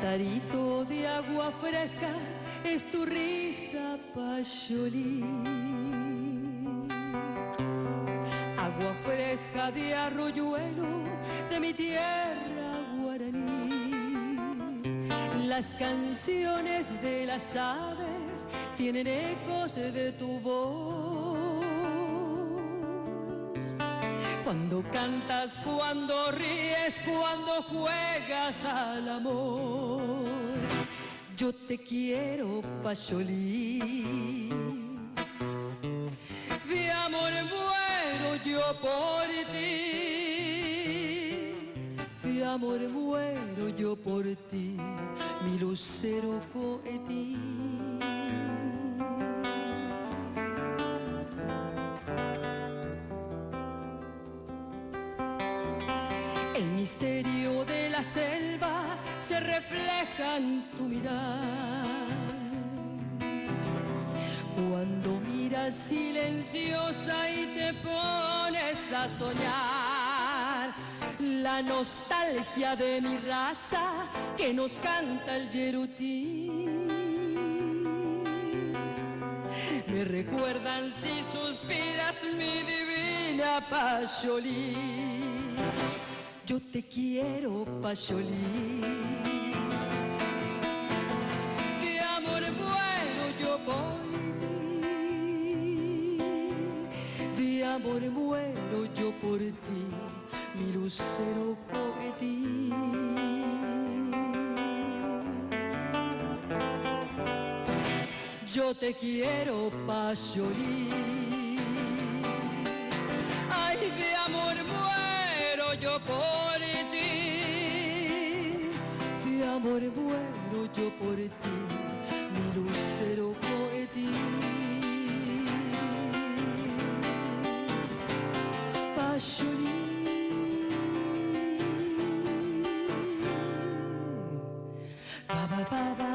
cantarito de agua fresca es tu risa, Pacholí. Agua fresca de arroyuelo de mi tierra guaraní. Las canciones de las aves tienen ecos de tu voz. Cuando cantas, cuando ríes, cuando juegas al amor. Yo te quiero, Pacholí. De amor muero yo por ti. De amor muero yo por ti, mi lucero coetí. El misterio de la selva se refleja en tu mirar. Cuando miras silenciosa y te pones a soñar, la nostalgia de mi raza que nos canta el yerutí. Me recuerdan si suspiras, mi divina Pacholí. Yo te quiero, Pacholí. De amor muero yo por ti. De amor muero yo por ti, mi lucero coetí. Yo te quiero, Pacholí. Ay, de amor muero yo por ti. De amor muero yo por ti, mi lucero coetí. Pacholí. Ba ba ba ba.